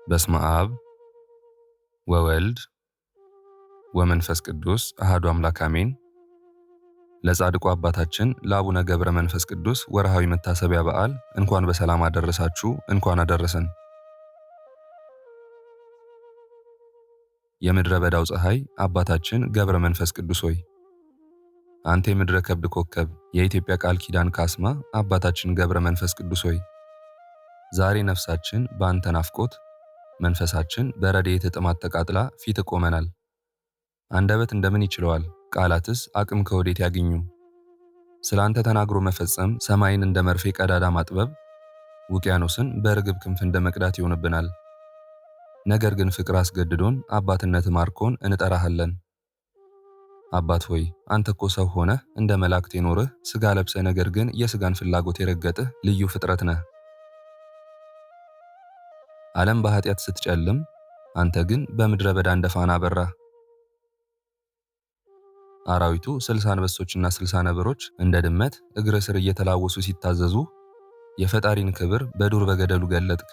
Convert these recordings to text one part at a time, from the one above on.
በስመ አብ ወወልድ ወመንፈስ ቅዱስ አሐዱ አምላክ አሜን። ለጻድቁ አባታችን ለአቡነ ገብረ መንፈስ ቅዱስ ወርሃዊ መታሰቢያ በዓል እንኳን በሰላም አደረሳችሁ፣ እንኳን አደረሰን። የምድረ በዳው ፀሐይ አባታችን ገብረ መንፈስ ቅዱስ ሆይ፣ አንተ የምድረ ከብድ ኮከብ የኢትዮጵያ ቃል ኪዳን ካስማ አባታችን ገብረ መንፈስ ቅዱስ ሆይ፣ ዛሬ ነፍሳችን በአንተ ናፍቆት መንፈሳችን በረድኤት ጥማት ተቃጥላ ፊት ቆመናል። አንደበት እንደምን ይችለዋል? ቃላትስ አቅም ከወዴት ያገኙ? ስላንተ ተናግሮ መፈጸም ሰማይን እንደ መርፌ ቀዳዳ ማጥበብ፣ ውቅያኖስን በርግብ ክንፍ እንደ መቅዳት ይሆንብናል። ነገር ግን ፍቅር አስገድዶን አባትነት ማርኮን እንጠራሃለን። አባት ሆይ አንተ እኮ ሰው ሆነህ እንደ መላእክት የኖርህ ሥጋ ለብሰህ ነገር ግን የሥጋን ፍላጎት የረገጥህ ልዩ ፍጥረት ነህ። ዓለም በኃጢአት ስትጨልም አንተ ግን በምድረ በዳ እንደ ፋና አበራህ። አራዊቱ 60 አንበሶችና 60 ነብሮች እንደ ድመት እግር ስር እየተላወሱ ሲታዘዙ የፈጣሪን ክብር በዱር በገደሉ ገለጥክ።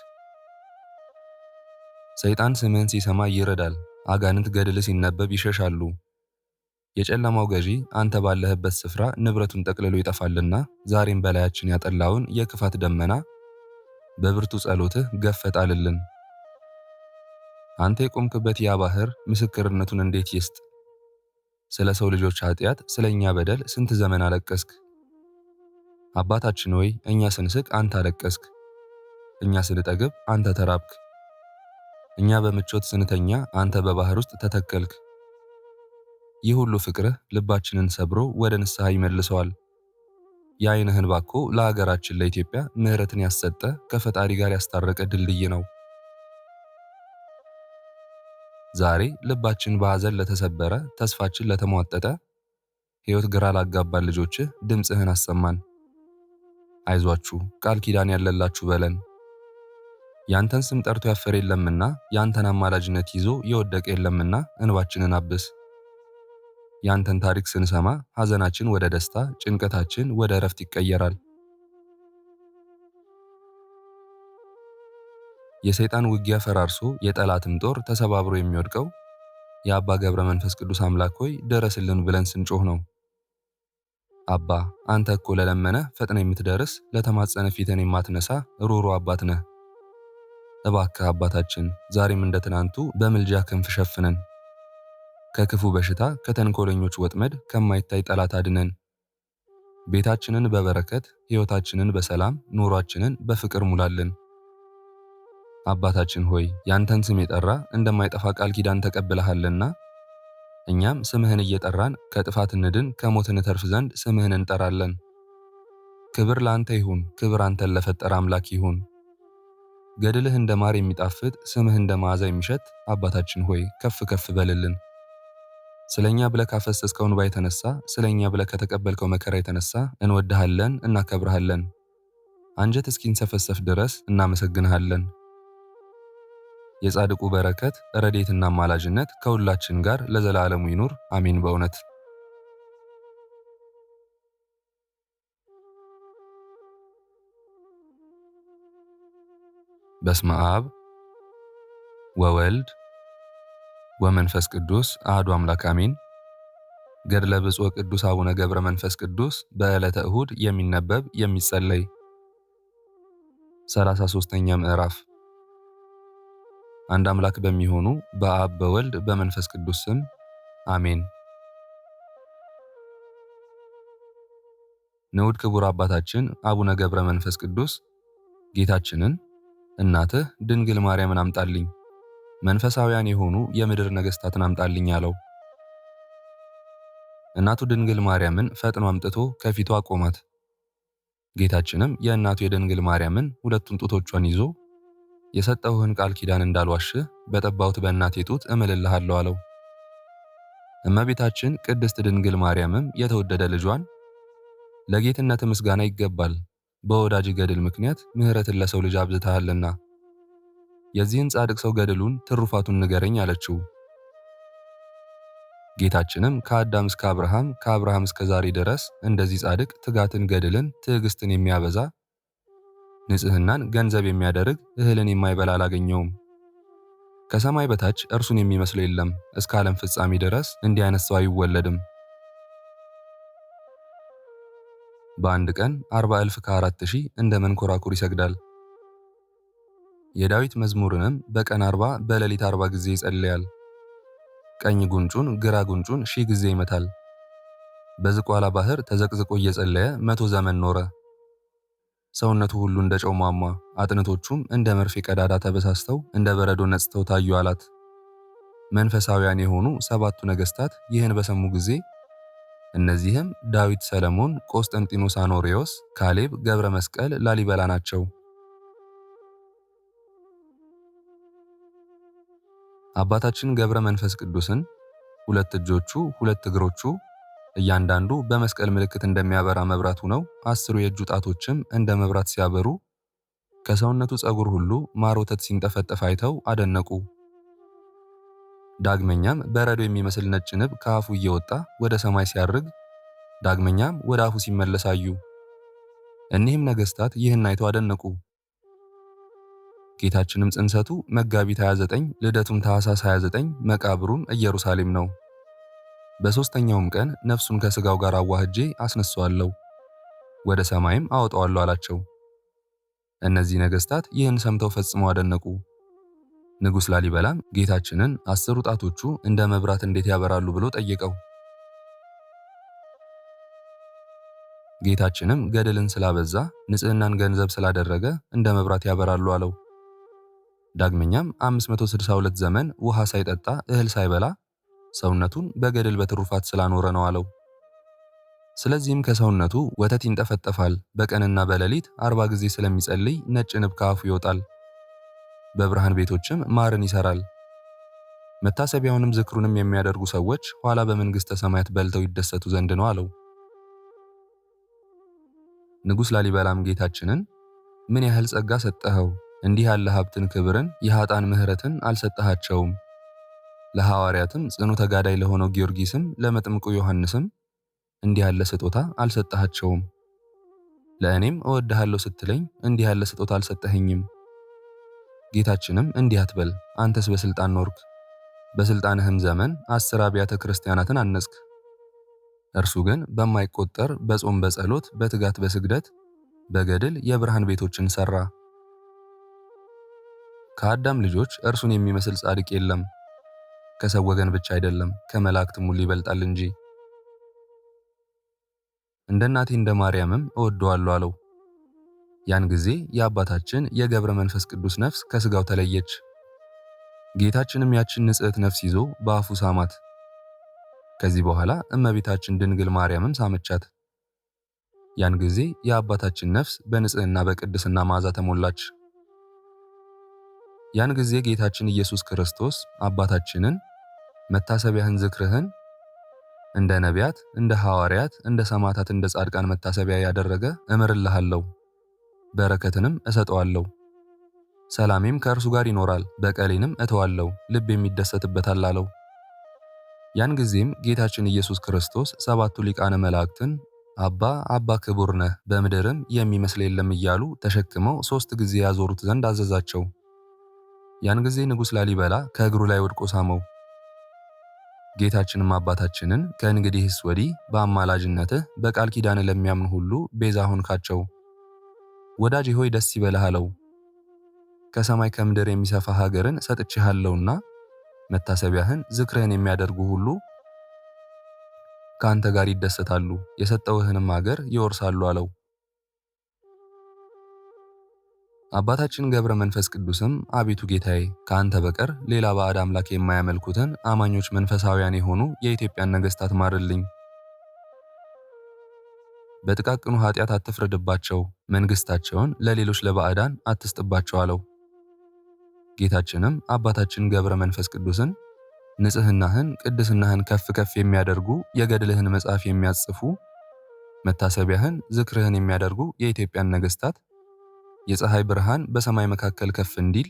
ሰይጣን ስምህን ሲሰማ ይረዳል፣ አጋንንት ገድል ሲነበብ ይሸሻሉ። የጨለማው ገዢ አንተ ባለህበት ስፍራ ንብረቱን ጠቅልሎ ይጠፋልና ዛሬም በላያችን ያጠላውን የክፋት ደመና በብርቱ ጸሎትህ ገፈጣልልን። አንተ የቆምክበት ያ ባህር ምስክርነቱን እንዴት ይስጥ? ስለ ሰው ልጆች ኃጢአት ስለኛ በደል ስንት ዘመን አለቀስክ። አባታችን ሆይ እኛ ስንስቅ አንተ አለቀስክ፣ እኛ ስንጠግብ አንተ ተራብክ፣ እኛ በምቾት ስንተኛ አንተ በባህር ውስጥ ተተከልክ። ይህ ሁሉ ፍቅርህ ልባችንን ሰብሮ ወደ ንስሐ ይመልሰዋል። የዓይንህን ባኮ ለሀገራችን ለኢትዮጵያ ምሕረትን ያሰጠ ከፈጣሪ ጋር ያስታረቀ ድልድይ ነው። ዛሬ ልባችን በሐዘን ለተሰበረ፣ ተስፋችን ለተሟጠጠ፣ ሕይወት ግራ ላጋባን ልጆችህ ድምፅህን አሰማን። አይዟችሁ ቃል ኪዳን ያለላችሁ በለን። ያንተን ስም ጠርቶ ያፈረ የለምና፣ ያንተን አማላጅነት ይዞ የወደቀ የለምና እንባችንን አብስ። ያንተን ታሪክ ስንሰማ ሐዘናችን ወደ ደስታ፣ ጭንቀታችን ወደ እረፍት ይቀየራል። የሰይጣን ውጊያ ፈራርሶ የጠላትም ጦር ተሰባብሮ የሚወድቀው የአባ ገብረ መንፈስ ቅዱስ አምላክ ሆይ ደረስልን ብለን ስንጮህ ነው። አባ አንተ እኮ ለለመነ ፈጥነ የምትደርስ ለተማጸነ ፊትን የማትነሳ ሩሩ አባት ነህ። እባክህ አባታችን ዛሬም እንደ ትናንቱ በምልጃ ክንፍ ሸፍነን። ከክፉ በሽታ ከተንኮለኞች ወጥመድ ከማይታይ ጠላት አድነን። ቤታችንን በበረከት ሕይወታችንን በሰላም ኑሯችንን በፍቅር ሙላልን። አባታችን ሆይ ያንተን ስም የጠራ እንደማይጠፋ ቃል ኪዳን ተቀብለሃልና እኛም ስምህን እየጠራን ከጥፋት እንድን ከሞት እንተርፍ ዘንድ ስምህን እንጠራለን። ክብር ለአንተ ይሁን፣ ክብር አንተን ለፈጠረ አምላክ ይሁን። ገድልህ እንደ ማር የሚጣፍጥ ስምህ እንደ መዓዛ የሚሸት አባታችን ሆይ ከፍ ከፍ በልልን። ስለኛ ብለህ ካፈሰስከው እንባ የተነሳ ስለኛ ብለህ ከተቀበልከው መከራ የተነሳ እንወድሃለን፣ እናከብርሃለን። አንጀት እስኪንሰፈሰፍ ድረስ እናመሰግንሃለን። የጻድቁ በረከት ረድኤትና አማላጅነት ከሁላችን ጋር ለዘላለሙ ይኑር አሜን። በእውነት በስመ አብ ወወልድ ወመንፈስ ቅዱስ አሐዱ አምላክ አሜን። ገድለ ብፁዕ ቅዱስ አቡነ ገብረ መንፈስ ቅዱስ በዕለተ እሁድ የሚነበብ የሚጸለይ 33ኛ ምዕራፍ። አንድ አምላክ በሚሆኑ በአብ በወልድ በመንፈስ ቅዱስ ስም አሜን። ንዑድ ክቡር አባታችን አቡነ ገብረ መንፈስ ቅዱስ ጌታችንን እናትህ ድንግል ማርያምን አምጣልኝ፣ መንፈሳውያን የሆኑ የምድር ነገሥታትን አምጣልኝ አለው። እናቱ ድንግል ማርያምን ፈጥኖ አምጥቶ ከፊቱ አቆማት። ጌታችንም የእናቱ የድንግል ማርያምን ሁለቱን ጡቶቿን ይዞ የሰጠሁህን ቃል ኪዳን እንዳልዋሽህ በጠባሁት በእናቴ ጡት እምልልሃለሁ አለው። እመቤታችን ቅድስት ድንግል ማርያምም የተወደደ ልጇን ለጌትነት ምስጋና ይገባል፣ በወዳጅ ገድል ምክንያት ምሕረትን ለሰው ልጅ አብዝተሃልና የዚህን ጻድቅ ሰው ገድሉን ትሩፋቱን ንገረኝ አለችው። ጌታችንም ከአዳም እስከ አብርሃም ከአብርሃም እስከ ዛሬ ድረስ እንደዚህ ጻድቅ ትጋትን፣ ገድልን፣ ትዕግስትን የሚያበዛ ንጽህናን ገንዘብ የሚያደርግ እህልን የማይበላ አላገኘውም። ከሰማይ በታች እርሱን የሚመስለው የለም። እስከ ዓለም ፍጻሜ ድረስ እንዲህ አይነት ሰው አይወለድም። በአንድ ቀን 40,000 ከ4,000 እንደ መንኮራኩር ይሰግዳል። የዳዊት መዝሙርንም በቀን 40 በሌሊት 40 ጊዜ ይጸልያል። ቀኝ ጉንጩን ግራ ጉንጩን 1000 ጊዜ ይመታል። በዝቋላ ባህር ተዘቅዝቆ እየጸለየ 100 ዘመን ኖረ። ሰውነቱ ሁሉ እንደ ጨው ሟሟ፣ አጥንቶቹም እንደ መርፌ ቀዳዳ ተበሳስተው እንደ በረዶ ነጽተው ታዩ አላት። መንፈሳውያን የሆኑ 7ቱ ነገሥታት ይህን በሰሙ ጊዜ እነዚህም ዳዊት፣ ሰለሞን፣ ቆስጠንጢኖስ፣ አኖሬዎስ፣ ካሌብ፣ ገብረ መስቀል፣ ላሊበላ ናቸው። አባታችን ገብረ መንፈስ ቅዱስን 2 እጆቹ 2 እግሮቹ እያንዳንዱ በመስቀል ምልክት እንደሚያበራ መብራት ሆነው 10 የእጁ ጣቶችም እንደ መብራት ሲያበሩ ከሰውነቱ ፀጉር ሁሉ ማር ወተት ሲንጠፈጠፍ አይተው አደነቁ። ዳግመኛም በረዶ የሚመስል ነጭ ንብ ከአፉ እየወጣ ወደ ሰማይ ሲያርግ ዳግመኛም ወደ አፉ ሲመለስ አዩ። እኒህም ነገሥታት ይህን አይተው አደነቁ። ጌታችንም ጽንሰቱ መጋቢት 29፣ ልደቱም ታኅሳስ 29፣ መቃብሩም ኢየሩሳሌም ነው። በሦስተኛውም ቀን ነፍሱን ከሥጋው ጋር አዋህጄ አስነሳዋለሁ፣ ወደ ሰማይም አወጣዋለሁ አላቸው። እነዚህ ነገሥታት ይህን ሰምተው ፈጽመው አደነቁ። ንጉሥ ላሊበላም ጌታችንን 10 ጣቶቹ እንደ መብራት እንዴት ያበራሉ ብሎ ጠየቀው። ጌታችንም ገድልን ስላበዛ ንጽሕናን ገንዘብ ስላደረገ እንደ መብራት ያበራሉ አለው። ዳግመኛም 562 ዘመን ውሃ ሳይጠጣ እህል ሳይበላ ሰውነቱን በገድል በትሩፋት ስላኖረ ነው አለው። ስለዚህም ከሰውነቱ ወተት ይንጠፈጠፋል። በቀንና በሌሊት 40 ጊዜ ስለሚጸልይ ነጭ ንብ ከአፉ ይወጣል። በብርሃን ቤቶችም ማርን ይሰራል። መታሰቢያውንም ዝክሩንም የሚያደርጉ ሰዎች ኋላ በመንግሥተ ሰማያት በልተው ይደሰቱ ዘንድ ነው አለው። ንጉሥ ላሊበላም ጌታችንን ምን ያህል ጸጋ ሰጠኸው! እንዲህ ያለ ሀብትን፣ ክብርን፣ የኃጥአን ምሕረትን አልሰጠሃቸውም። ለሐዋርያትም ጽኑ ተጋዳይ ለሆነው ጊዮርጊስም ለመጥምቁ ዮሐንስም እንዲህ ያለ ስጦታ አልሰጠሃቸውም። ለእኔም እወድሃለሁ ስትለኝ እንዲህ ያለ ስጦታ አልሰጠኸኝም። ጌታችንም እንዲህ አትበል፣ አንተስ በሥልጣን ኖርክ፣ በሥልጣንህም ዘመን 10 አብያተ ክርስቲያናትን አነጽክ። እርሱ ግን በማይቆጠር በጾም በጸሎት በትጋት በስግደት በገድል የብርሃን ቤቶችን ሠራ። ከአዳም ልጆች እርሱን የሚመስል ጻድቅ የለም። ከሰው ወገን ብቻ አይደለም ከመላእክትም ሁሉ ይበልጣል እንጂ። እንደ እናቴ እንደ ማርያምም እወደዋለሁ አለው። ያን ጊዜ የአባታችን የገብረ መንፈስ ቅዱስ ነፍስ ከሥጋው ተለየች። ጌታችንም ያችን ንጽሕት ነፍስ ይዞ በአፉ ሳማት። ከዚህ በኋላ እመቤታችን ድንግል ማርያምም ሳመቻት። ያን ጊዜ የአባታችን ነፍስ በንጽሕና በቅድስና መዓዛ ተሞላች። ያን ጊዜ ጌታችን ኢየሱስ ክርስቶስ አባታችንን መታሰቢያህን ዝክርህን እንደ ነቢያት፣ እንደ ሐዋርያት፣ እንደ ሰማዕታት፣ እንደ ጻድቃን መታሰቢያ ያደረገ እምርልሃለሁ፣ በረከትንም እሰጠዋለሁ። ሰላሜም ከእርሱ ጋር ይኖራል፣ በቀሌንም እተዋለሁ፣ ልብ የሚደሰትበታል አለው። ያን ጊዜም ጌታችን ኢየሱስ ክርስቶስ 7ቱ ሊቃነ መላእክትን አባ አባ ክቡር ነህ፣ በምድርም የሚመስል የለም እያሉ ተሸክመው 3 ጊዜ ያዞሩት ዘንድ አዘዛቸው። ያን ጊዜ ንጉሥ ላሊበላ ከእግሩ ላይ ወድቆ ሳመው። ጌታችንም አባታችንን ከእንግዲህስ ወዲህ በአማላጅነትህ በቃል ኪዳን ለሚያምኑ ሁሉ ቤዛ ሆንካቸው፣ ወዳጄ ሆይ ደስ ይበልህ አለው። ከሰማይ ከምድር የሚሰፋ ሀገርን ሰጥቼሃለሁና መታሰቢያህን ዝክርህን የሚያደርጉ ሁሉ ከአንተ ጋር ይደሰታሉ፣ የሰጠውህንም ሀገር ይወርሳሉ አለው። አባታችን ገብረ መንፈስ ቅዱስም አቤቱ ጌታዬ፣ ከአንተ በቀር ሌላ ባዕድ አምላክ የማያመልኩትን አማኞች መንፈሳውያን የሆኑ የኢትዮጵያን ነገሥታት ማርልኝ። በጥቃቅኑ ኃጢአት አትፍረድባቸው፣ መንግሥታቸውን ለሌሎች ለባዕዳን አትስጥባቸው አለው። ጌታችንም አባታችን ገብረ መንፈስ ቅዱስን ንጽሕናህን ቅድስናህን ከፍ ከፍ የሚያደርጉ የገድልህን መጽሐፍ የሚያጽፉ መታሰቢያህን ዝክርህን የሚያደርጉ የኢትዮጵያን ነገሥታት የፀሐይ ብርሃን በሰማይ መካከል ከፍ እንዲል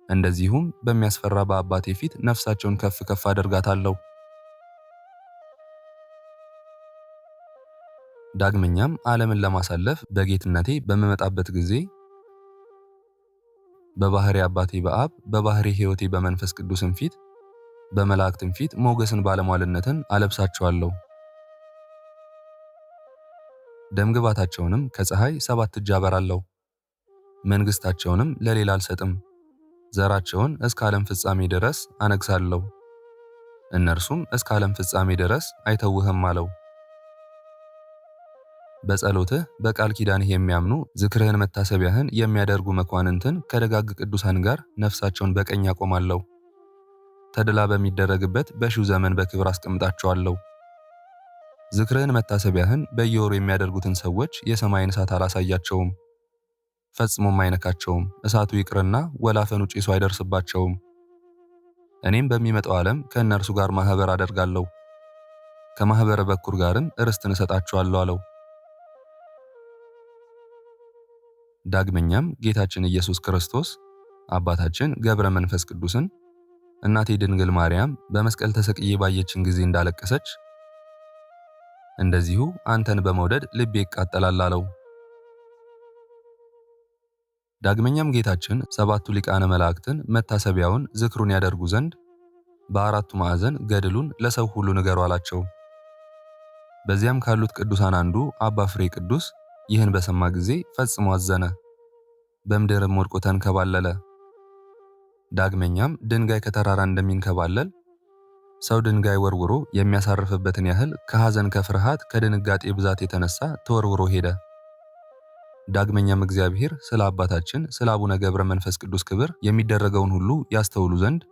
እንደዚሁም በሚያስፈራ በአባቴ ፊት ነፍሳቸውን ከፍ ከፍ አደርጋታለሁ። ዳግመኛም ዓለምን ለማሳለፍ በጌትነቴ በምመጣበት ጊዜ በባህሪ አባቴ በአብ በባህሪ ሕይወቴ በመንፈስ ቅዱስም ፊት በመላእክትም ፊት ሞገስን ባለሟልነትን አለብሳቸዋለሁ። ደምግባታቸውንም ከፀሐይ 7 እጅ አበራለሁ። መንግሥታቸውንም ለሌላ አልሰጥም። ዘራቸውን እስከ ዓለም ፍጻሜ ድረስ አነግሣለሁ። እነርሱም እስከ ዓለም ፍጻሜ ድረስ አይተውህም አለው። በጸሎትህ በቃል ኪዳንህ የሚያምኑ ዝክርህን መታሰቢያህን የሚያደርጉ መኳንንትን ከደጋግ ቅዱሳን ጋር ነፍሳቸውን በቀኝ አቆማለሁ። ተድላ በሚደረግበት በሺው ዘመን በክብር አስቀምጣቸዋለሁ። ዝክርህን መታሰቢያህን በየወሩ የሚያደርጉትን ሰዎች የሰማይን እሳት አላሳያቸውም፣ ፈጽሞም አይነካቸውም። እሳቱ ይቅርና ወላፈኑ ጭሱ አይደርስባቸውም። እኔም በሚመጣው ዓለም ከእነርሱ ጋር ማኅበር አደርጋለሁ፣ ከማኅበረ በኩር ጋርም ርስትን እሰጣቸዋለሁ አለው። ዳግመኛም ጌታችን ኢየሱስ ክርስቶስ አባታችን ገብረ መንፈስ ቅዱስን እናቴ ድንግል ማርያም በመስቀል ተሰቅዬ ባየችን ጊዜ እንዳለቀሰች እንደዚሁ አንተን በመውደድ ልቤ ይቃጠላል አለው። ዳግመኛም ጌታችን 7ቱ ሊቃነ መላእክትን መታሰቢያውን ዝክሩን ያደርጉ ዘንድ በአራቱ ማዕዘን ገድሉን ለሰው ሁሉ ንገሩ አላቸው። በዚያም ካሉት ቅዱሳን አንዱ አባ ፍሬ ቅዱስ ይህን በሰማ ጊዜ ፈጽሞ አዘነ፣ በምድርም ወድቆ ተንከባለለ። ዳግመኛም ድንጋይ ከተራራ እንደሚንከባለል ሰው ድንጋይ ወርውሮ የሚያሳርፍበትን ያህል ከሐዘን፣ ከፍርሃት፣ ከድንጋጤ ብዛት የተነሳ ተወርውሮ ሄደ። ዳግመኛም እግዚአብሔር ስለ አባታችን ስለ አቡነ ገብረ መንፈስ ቅዱስ ክብር የሚደረገውን ሁሉ ያስተውሉ ዘንድ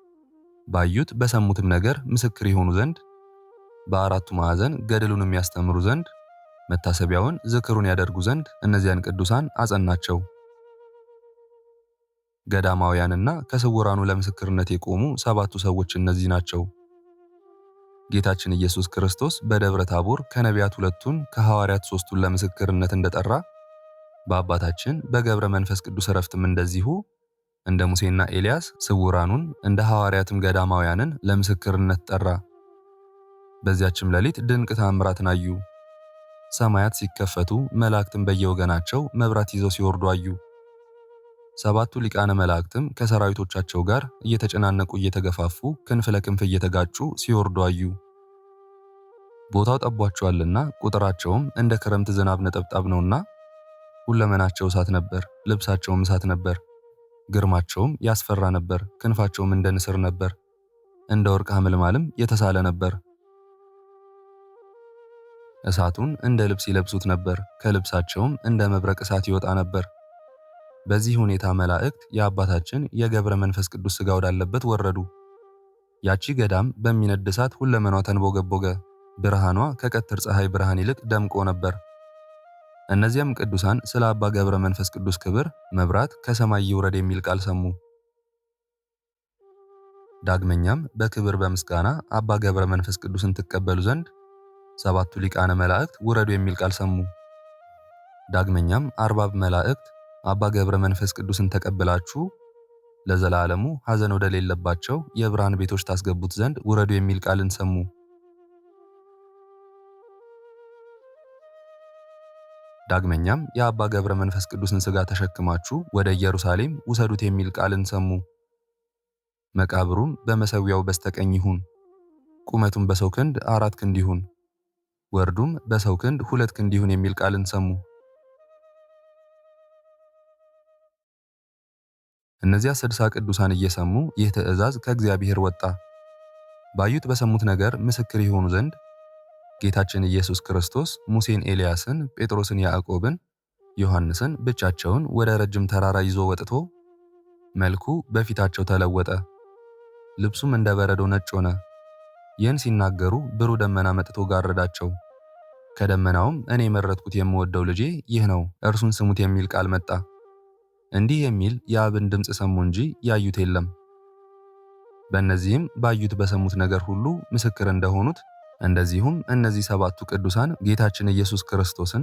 ባዩት በሰሙትም ነገር ምስክር የሆኑ ዘንድ በአራቱ ማዕዘን ገድሉን የሚያስተምሩ ዘንድ መታሰቢያውን ዝክሩን ያደርጉ ዘንድ እነዚያን ቅዱሳን አጸናቸው። ገዳማውያንና ከስውራኑ ለምስክርነት የቆሙ 7ቱ ሰዎች እነዚህ ናቸው። ጌታችን ኢየሱስ ክርስቶስ በደብረ ታቦር ከነቢያት 2ቱን ከሐዋርያት 3ቱን ለምስክርነት እንደጠራ በአባታችን በገብረ መንፈስ ቅዱስ ዕረፍትም እንደዚሁ እንደ ሙሴና ኤልያስ ስውራኑን እንደ ሐዋርያትም ገዳማውያንን ለምስክርነት ጠራ። በዚያችም ሌሊት ድንቅ ተአምራትን አዩ። ሰማያት ሲከፈቱ መላእክትም በየወገናቸው መብራት ይዘው ሲወርዱ አዩ። 7ቱ ሊቃነ መላእክትም ከሰራዊቶቻቸው ጋር እየተጨናነቁ እየተገፋፉ ክንፍ ለክንፍ እየተጋጩ ሲወርዱ አዩ። ቦታው ጠቧቸዋልና ቁጥራቸውም እንደ ክረምት ዝናብ ነጠብጣብ ነውና ሁለመናቸው እሳት ነበር፣ ልብሳቸውም እሳት ነበር። ግርማቸውም ያስፈራ ነበር። ክንፋቸውም እንደ ንስር ነበር፣ እንደ ወርቅ ሐመልማልም የተሳለ ነበር። እሳቱን እንደ ልብስ ይለብሱት ነበር፣ ከልብሳቸውም እንደ መብረቅ እሳት ይወጣ ነበር። በዚህ ሁኔታ መላእክት የአባታችን የገብረ መንፈስ ቅዱስ ሥጋ ወዳለበት ወረዱ። ያቺ ገዳም በሚነድ እሳት ሁለመናዋ ተንቦገቦገ፣ ብርሃኗ ከቀትር ፀሐይ ብርሃን ይልቅ ደምቆ ነበር። እነዚያም ቅዱሳን ስለ አባ ገብረ መንፈስ ቅዱስ ክብር መብራት ከሰማይ ይውረድ የሚል ቃል ሰሙ። ዳግመኛም በክብር በምስጋና አባ ገብረ መንፈስ ቅዱስን ትቀበሉ ዘንድ 7ቱ ሊቃነ መላእክት ውረዱ የሚል ቃል ሰሙ። ዳግመኛም አርባብ መላእክት አባ ገብረ መንፈስ ቅዱስን ተቀብላችሁ ለዘላለሙ ሐዘን ወደሌለባቸው የብርሃን ቤቶች ታስገቡት ዘንድ ውረዱ የሚል ቃልን ሰሙ። ዳግመኛም የአባ ገብረ መንፈስ ቅዱስን ሥጋ ተሸክማችሁ ወደ ኢየሩሳሌም ውሰዱት የሚል ቃልን ሰሙ። መቃብሩም በመሠዊያው በስተቀኝ ይሁን፣ ቁመቱም በሰው ክንድ 4 ክንድ ይሁን፣ ወርዱም በሰው ክንድ 2 ክንድ ይሁን የሚል ቃልን ሰሙ። እነዚያ 60 ቅዱሳን እየሰሙ ይህ ትእዛዝ ከእግዚአብሔር ወጣ። ባዩት በሰሙት ነገር ምስክር ይሆኑ ዘንድ ጌታችን ኢየሱስ ክርስቶስ ሙሴን፣ ኤልያስን፣ ጴጥሮስን፣ ያዕቆብን፣ ዮሐንስን ብቻቸውን ወደ ረጅም ተራራ ይዞ ወጥቶ መልኩ በፊታቸው ተለወጠ፣ ልብሱም እንደ በረዶ ነጭ ሆነ። ይህን ሲናገሩ ብሩህ ደመና መጥቶ ጋረዳቸው። ከደመናውም እኔ የመረጥኩት የምወደው ልጄ ይህ ነው፣ እርሱን ስሙት የሚል ቃል መጣ። እንዲህ የሚል የአብን ድምፅ ሰሙ እንጂ ያዩት የለም። በእነዚህም ባዩት በሰሙት ነገር ሁሉ ምስክር እንደሆኑት እንደዚሁም እነዚህ 7ቱ ቅዱሳን ጌታችን ኢየሱስ ክርስቶስን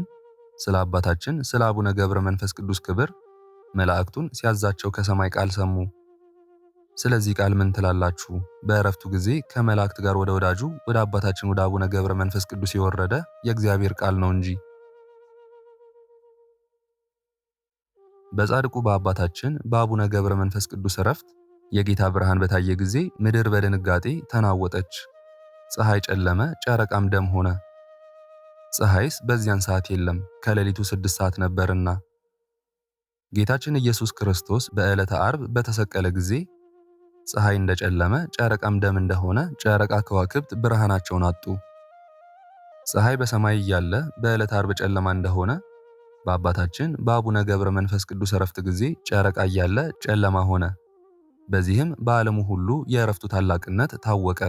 ስለ አባታችን ስለ አቡነ ገብረ መንፈስ ቅዱስ ክብር መላእክቱን ሲያዛቸው ከሰማይ ቃል ሰሙ። ስለዚህ ቃል ምን ትላላችሁ? በዕረፍቱ ጊዜ ከመላእክት ጋር ወደ ወዳጁ ወደ አባታችን ወደ አቡነ ገብረ መንፈስ ቅዱስ የወረደ የእግዚአብሔር ቃል ነው እንጂ። በጻድቁ በአባታችን በአቡነ ገብረ መንፈስ ቅዱስ ዕረፍት የጌታ ብርሃን በታየ ጊዜ ምድር በድንጋጤ ተናወጠች። ፀሐይ ጨለመ፣ ጨረቃም ደም ሆነ። ፀሐይስ በዚያን ሰዓት የለም፣ ከሌሊቱ 6 ሰዓት ነበርና። ጌታችን ኢየሱስ ክርስቶስ በዕለተ ዓርብ በተሰቀለ ጊዜ ፀሐይ እንደጨለመ፣ ጨረቃም ደም እንደሆነ፣ ጨረቃ ከዋክብት ብርሃናቸውን አጡ። ፀሐይ በሰማይ እያለ በዕለተ ዓርብ ጨለማ እንደሆነ በአባታችን በአቡነ ገብረ መንፈስ ቅዱስ ዕረፍት ጊዜ ጨረቃ እያለ ጨለማ ሆነ። በዚህም በዓለሙ ሁሉ የዕረፍቱ ታላቅነት ታወቀ።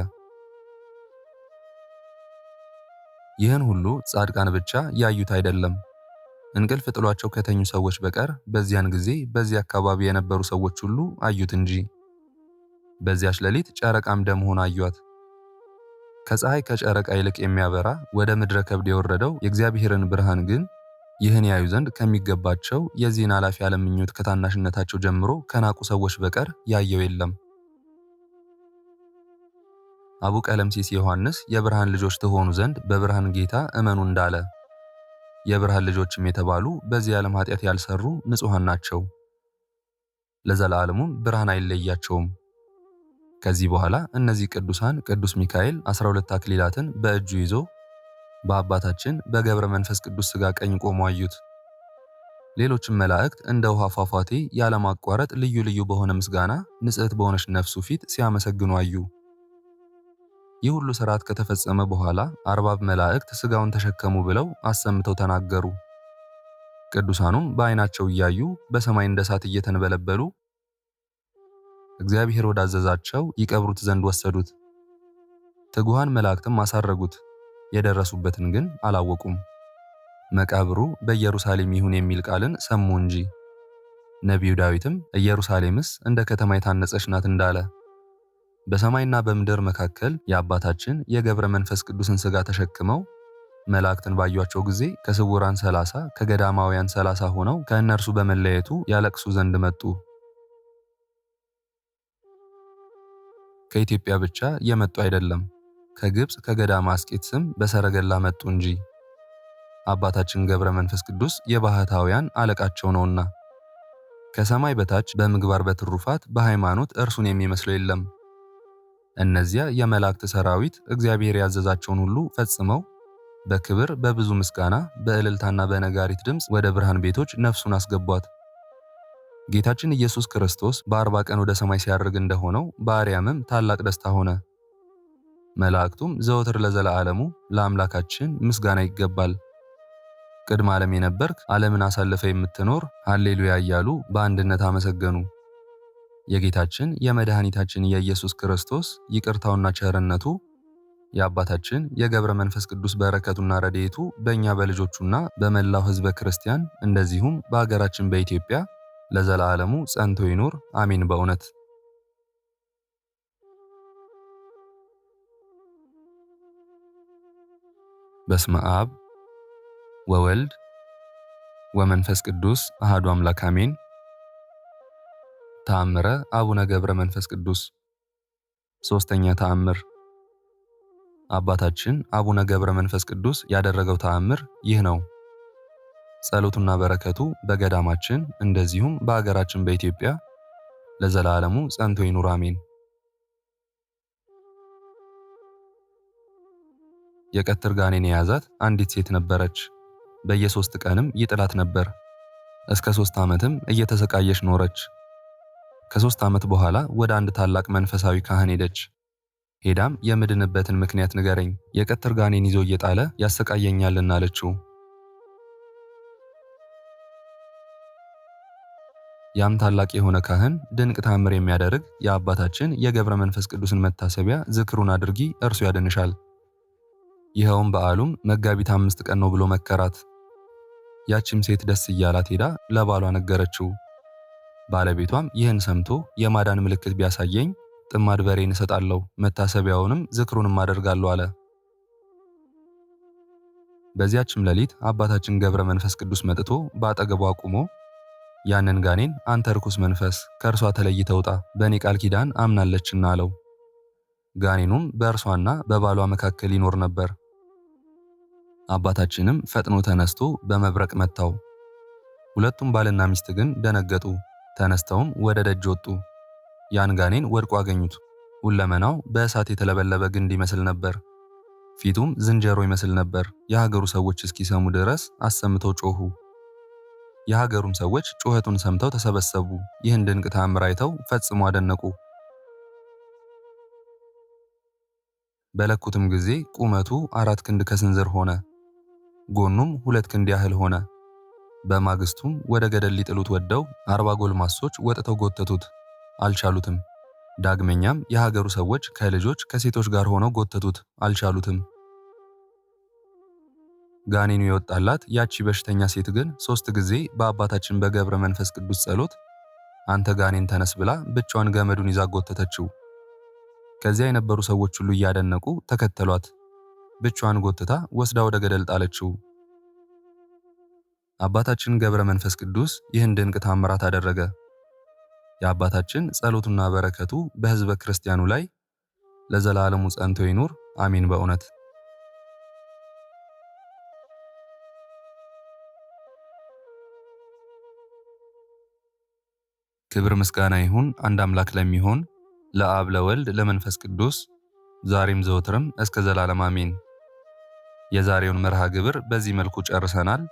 ይህን ሁሉ ጻድቃን ብቻ ያዩት አይደለም፣ እንቅልፍ ጥሏቸው ከተኙ ሰዎች በቀር በዚያን ጊዜ በዚያ አካባቢ የነበሩ ሰዎች ሁሉ አዩት እንጂ። በዚያች ሌሊት ጨረቃም ደም ሆና አዩአት። ከፀሐይ ከጨረቃ ይልቅ የሚያበራ ወደ ምድረ ከብድ የወረደው የእግዚአብሔርን ብርሃን ግን ይህን ያዩ ዘንድ ከሚገባቸው የዚህን ኃላፊ ዓለም ምኞት ከታናሽነታቸው ጀምሮ ከናቁ ሰዎች በቀር ያየው የለም። አቡ ቀለምሲስ ዮሐንስ የብርሃን ልጆች ትሆኑ ዘንድ በብርሃን ጌታ እመኑ እንዳለ የብርሃን ልጆችም የተባሉ በዚህ ዓለም ኃጢአት ያልሰሩ ንጹሐን ናቸው፣ ለዘላለሙም ብርሃን አይለያቸውም። ከዚህ በኋላ እነዚህ ቅዱሳን ቅዱስ ሚካኤል 12 አክሊላትን በእጁ ይዞ በአባታችን በገብረ መንፈስ ቅዱስ ሥጋ ቀኝ ቆሞ አዩት። ሌሎችም መላእክት እንደ ውሃ ፏፏቴ ያለማቋረጥ ልዩ ልዩ በሆነ ምስጋና ንጽሕት በሆነች ነፍሱ ፊት ሲያመሰግኑ አዩ። ይህ ሁሉ ሥርዓት ከተፈጸመ በኋላ አርባብ መላእክት ሥጋውን ተሸከሙ ብለው አሰምተው ተናገሩ። ቅዱሳኑም በዓይናቸው እያዩ በሰማይ እንደ እሳት እየተንበለበሉ እግዚአብሔር ወዳዘዛቸው ይቀብሩት ዘንድ ወሰዱት። ትጉሃን መላእክትም አሳረጉት፣ የደረሱበትን ግን አላወቁም። መቃብሩ በኢየሩሳሌም ይሁን የሚል ቃልን ሰሙ እንጂ። ነቢዩ ዳዊትም ኢየሩሳሌምስ እንደ ከተማ የታነጸች ናት እንዳለ በሰማይና በምድር መካከል የአባታችን የገብረ መንፈስ ቅዱስን ሥጋ ተሸክመው መላእክትን ባዩአቸው ጊዜ ከስውራን 30 ከገዳማውያን 30 ሆነው ከእነርሱ በመለየቱ ያለቅሱ ዘንድ መጡ። ከኢትዮጵያ ብቻ የመጡ አይደለም፣ ከግብፅ ከገዳማ አስቄጥስም በሰረገላ መጡ እንጂ። አባታችን ገብረ መንፈስ ቅዱስ የባህታውያን አለቃቸው ነውና ከሰማይ በታች በምግባር በትሩፋት በሃይማኖት እርሱን የሚመስለው የለም። እነዚያ የመላእክት ሰራዊት እግዚአብሔር ያዘዛቸውን ሁሉ ፈጽመው በክብር በብዙ ምስጋና በእልልታና በነጋሪት ድምፅ ወደ ብርሃን ቤቶች ነፍሱን አስገቧት። ጌታችን ኢየሱስ ክርስቶስ በ40 ቀን ወደ ሰማይ ሲያርግ እንደሆነው በአርያምም ታላቅ ደስታ ሆነ። መላእክቱም ዘወትር ለዘላለሙ ለአምላካችን ምስጋና ይገባል፣ ቅድመ ዓለም የነበርክ ዓለምን አሳልፈ የምትኖር ሃሌሉያ እያሉ በአንድነት አመሰገኑ። የጌታችን የመድኃኒታችን የኢየሱስ ክርስቶስ ይቅርታውና ቸርነቱ የአባታችን የገብረ መንፈስ ቅዱስ በረከቱና ረድኤቱ በእኛ በልጆቹና በመላው ሕዝበ ክርስቲያን እንደዚሁም በአገራችን በኢትዮጵያ ለዘላለሙ ጸንቶ ይኑር አሜን። በእውነት በስመ አብ ወወልድ ወመንፈስ ቅዱስ አሐዱ አምላክ አሜን። ተአምረ አቡነ ገብረ መንፈስ ቅዱስ። ሦስተኛ ተአምር። አባታችን አቡነ ገብረ መንፈስ ቅዱስ ያደረገው ተአምር ይህ ነው። ጸሎቱና በረከቱ በገዳማችን እንደዚሁም በአገራችን በኢትዮጵያ ለዘላለሙ ጸንቶ ይኑር አሜን። የቀትር ጋኔን የያዛት አንዲት ሴት ነበረች። በየ3 ቀንም ይጥላት ነበር። እስከ 3 ዓመትም እየተሰቃየች ኖረች። ከ3 ዓመት በኋላ ወደ አንድ ታላቅ መንፈሳዊ ካህን ሄደች። ሄዳም የምድንበትን ምክንያት ንገረኝ፣ የቀትር ጋኔን ይዞ እየጣለ ያሰቃየኛልና አለችው። ያም ታላቅ የሆነ ካህን ድንቅ ተአምር የሚያደርግ የአባታችን የገብረ መንፈስ ቅዱስን መታሰቢያ ዝክሩን አድርጊ፣ እርሱ ያድንሻል። ይኸውም በዓሉም መጋቢት 5 ቀን ነው ብሎ መከራት። ያቺም ሴት ደስ እያላት ሄዳ ለባሏ ነገረችው። ባለቤቷም ይህን ሰምቶ የማዳን ምልክት ቢያሳየኝ ጥማድ በሬን እሰጣለሁ፣ መታሰቢያውንም ዝክሩንም አደርጋለሁ አለ። በዚያችም ሌሊት አባታችን ገብረ መንፈስ ቅዱስ መጥቶ በአጠገቧ አቁሞ ያንን ጋኔን አንተ ርኩስ መንፈስ ከእርሷ ተለይተህ ውጣ፣ በእኔ ቃል ኪዳን አምናለችና አለው። ጋኔኑም በእርሷና በባሏ መካከል ይኖር ነበር። አባታችንም ፈጥኖ ተነስቶ በመብረቅ መታው። ሁለቱም ባልና ሚስት ግን ደነገጡ። ተነስተውም ወደ ደጅ ወጡ። ያን ጋኔን ወድቆ አገኙት። ሁለመናው በእሳት የተለበለበ ግንድ ይመስል ነበር። ፊቱም ዝንጀሮ ይመስል ነበር። የሀገሩ ሰዎች እስኪሰሙ ድረስ አሰምተው ጮኹ። የሀገሩም ሰዎች ጩኸቱን ሰምተው ተሰበሰቡ። ይህን ድንቅ ተአምር አይተው ፈጽሞ አደነቁ። በለኩትም ጊዜ ቁመቱ 4 ክንድ ከስንዝር ሆነ፣ ጎኑም 2 ክንድ ያህል ሆነ። በማግስቱም ወደ ገደል ሊጥሉት ወደው 40 ጎልማሶች ወጥተው ጎተቱት፣ አልቻሉትም። ዳግመኛም የሀገሩ ሰዎች ከልጆች ከሴቶች ጋር ሆነው ጎተቱት፣ አልቻሉትም። ጋኔኑ የወጣላት ያቺ በሽተኛ ሴት ግን 3 ጊዜ በአባታችን በገብረ መንፈስ ቅዱስ ጸሎት አንተ ጋኔን ተነስ ብላ ብቻዋን ገመዱን ይዛ ጎተተችው። ከዚያ የነበሩ ሰዎች ሁሉ እያደነቁ ተከተሏት። ብቻዋን ጎትታ ወስዳ ወደ ገደል ጣለችው። አባታችን ገብረ መንፈስ ቅዱስ ይህን ድንቅ ታምራት አደረገ። የአባታችን ጸሎቱና በረከቱ በሕዝበ ክርስቲያኑ ላይ ለዘላለሙ ጸንቶ ይኑር፣ አሜን። በእውነት ክብር ምስጋና ይሁን አንድ አምላክ ለሚሆን ለአብ ለወልድ ለመንፈስ ቅዱስ ዛሬም ዘወትርም እስከ ዘላለም አሜን። የዛሬውን መርሃ ግብር በዚህ መልኩ ጨርሰናል።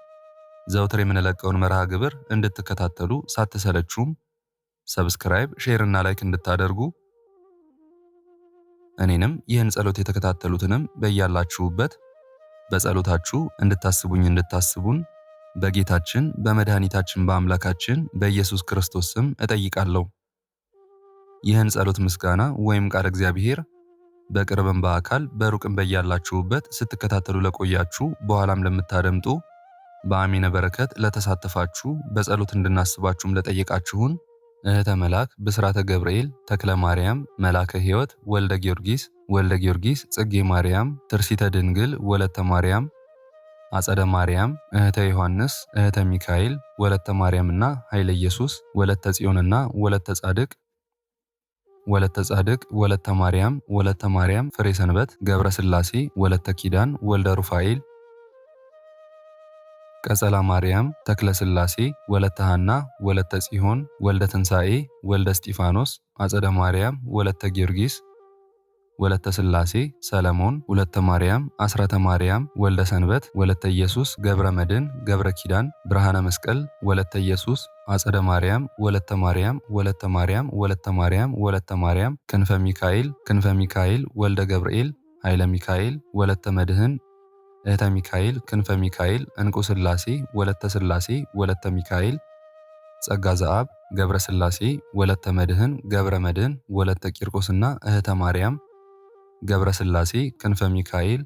ዘወትር የምንለቀውን መርሃ ግብር እንድትከታተሉ ሳትሰለቹም ሰብስክራይብ፣ ሼር እና ላይክ እንድታደርጉ እኔንም ይህን ጸሎት የተከታተሉትንም በያላችሁበት በጸሎታችሁ እንድታስቡን በጌታችን በመድኃኒታችን በአምላካችን በኢየሱስ ክርስቶስ ስም እጠይቃለሁ። ይህን ጸሎት ምስጋና ወይም ቃል እግዚአብሔር በቅርብም በአካል በሩቅም በያላችሁበት ስትከታተሉ ለቆያችሁ በኋላም ለምታደምጡ በአሚነ በረከት ለተሳተፋችሁ በጸሎት እንድናስባችሁም ለጠየቃችሁን እህተ መልአክ ብስራተ ገብርኤል ተክለ ማርያም መላከ ሕይወት ወልደ ጊዮርጊስ ጽጌ ማርያም ትርሲተ ድንግል ወለተ ማርያም አጸደ ማርያም እህተ ዮሐንስ እህተ ሚካኤል ወለተ ማርያምና ኃይለ ኢየሱስ ወለተ ጽዮንና ወለተ ጻድቅ ወለተ ማርያም ፍሬ ሰንበት ገብረ ሥላሴ ወለተ ኪዳን ወልደ ሩፋኤል ቀጸላ ማርያም ተክለ ሥላሴ ወለተ ሐና ወለተ ጽዮን ወልደ ትንሣኤ ወልደ እስጢፋኖስ አጸደ ማርያም ወለተ ጊዮርጊስ ወለተ ሥላሴ ሰለሞን ወለተ ማርያም አስራተ ማርያም ወልደ ሰንበት ወለተ ኢየሱስ ገብረ መድን ገብረ ኪዳን ብርሃነ መስቀል ወለተ ኢየሱስ አጸደ ማርያም ወለተ ማርያም ክንፈ ሚካኤል ወልደ ገብርኤል ኃይለ ሚካኤል ወለተ መድህን እህተ ሚካኤል ክንፈ ሚካኤል እንቁ ሥላሴ ወለተ ሚካኤል ጸጋ ዘአብ ገብረ ሥላሴ ወለተ መድህን ገብረ መድህን ወለተ ቂርቆስና እህተ ማርያም ገብረ ሥላሴ ክንፈ ሚካኤል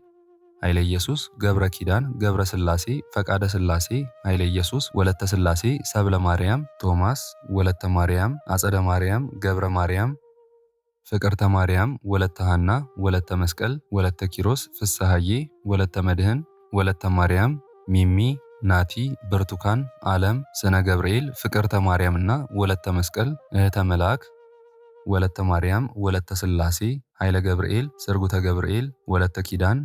ኃይለ ኢየሱስ ገብረ ኪዳን ገብረ ሥላሴ ፈቃደ ሥላሴ ኃይለ ኢየሱስ ወለተ ሥላሴ ሰብለ ማርያም ቶማስ ወለተ ማርያም አጸደ ማርያም ገብረ ማርያም ፍቅርተ ማርያም ወለተ ሐና ወለተ መስቀል ወለተ ኪሮስ ፍስሐዬ ወለተ መድህን ወለተ ማርያም ሚሚ ናቲ ብርቱካን ዓለም ስነ ገብርኤል ፍቅርተ ማርያምና ወለተ መስቀል እህተ መልአክ ወለተ ማርያም ወለተ ሥላሴ ኃይለ ገብርኤል ስርጉተ ገብርኤል ወለተ ኪዳን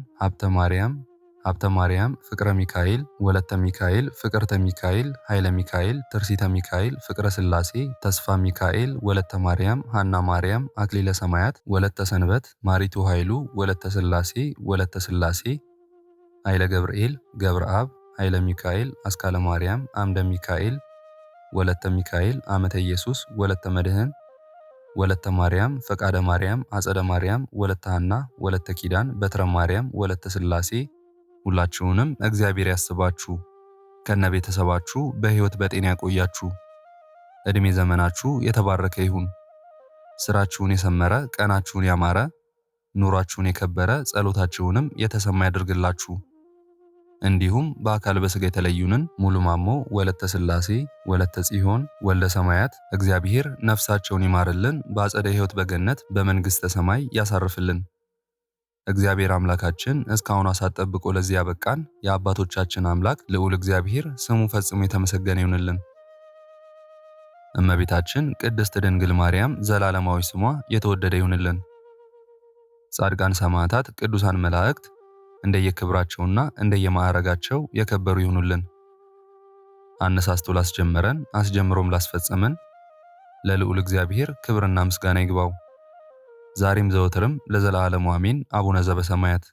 ሀብተ ማርያም ፍቅረ ሚካኤል ወለተ ሚካኤል ፍቅርተ ሚካኤል ኃይለ ሚካኤል ትርሲተ ሚካኤል ፍቅረ ሥላሴ ተስፋ ሚካኤል ወለተ ማርያም ሐና ማርያም አክሊለ ሰማያት ወለተ ሰንበት ማሪቱ ኃይሉ ወለተ ሥላሴ ኃይለ ገብርኤል ገብረ አብ ኃይለ ሚካኤል አስካለ ማርያም አምደ ሚካኤል ወለተ ሚካኤል አመተ ኢየሱስ ወለተ መድህን ወለተ ማርያም ፈቃደ ማርያም አጸደ ማርያም ወለተ ሐና ወለተ ኪዳን በትረ ማርያም ወለተ ሥላሴ ሁላችሁንም እግዚአብሔር ያስባችሁ ከነ ቤተሰባችሁ በሕይወት በጤና ያቆያችሁ። ዕድሜ ዘመናችሁ የተባረከ ይሁን። ስራችሁን የሰመረ ቀናችሁን ያማረ ኑሯችሁን የከበረ ጸሎታችሁንም የተሰማ ያድርግላችሁ። እንዲሁም በአካል በሥጋ የተለዩንን ሙሉ ማሞ ወለተ ሥላሴ ወለተ ጽዮን ወልደ ሰማያት እግዚአብሔር ነፍሳቸውን ይማርልን፣ በአጸደ ሕይወት በገነት በመንግሥተ ሰማይ ያሳርፍልን። እግዚአብሔር አምላካችን እስካሁን ሰዓት ጠብቆ ለዚህ ያበቃን የአባቶቻችን አምላክ ልዑል እግዚአብሔር ስሙ ፈጽሞ የተመሰገነ ይሁንልን። እመቤታችን ቅድስት ድንግል ማርያም ዘላለማዊ ስሟ የተወደደ ይሁንልን። ጻድቃን ሰማዕታት፣ ቅዱሳን መላእክት እንደየክብራቸውና እንደየማዕረጋቸው የከበሩ ይሁኑልን። አነሳስቶ ላስጀመረን አስጀምሮም ላስፈጸመን ለልዑል እግዚአብሔር ክብርና ምስጋና ይግባው ዛሬም ዘወትርም ለዘላለሙ አሜን። አቡነ ዘበሰማያት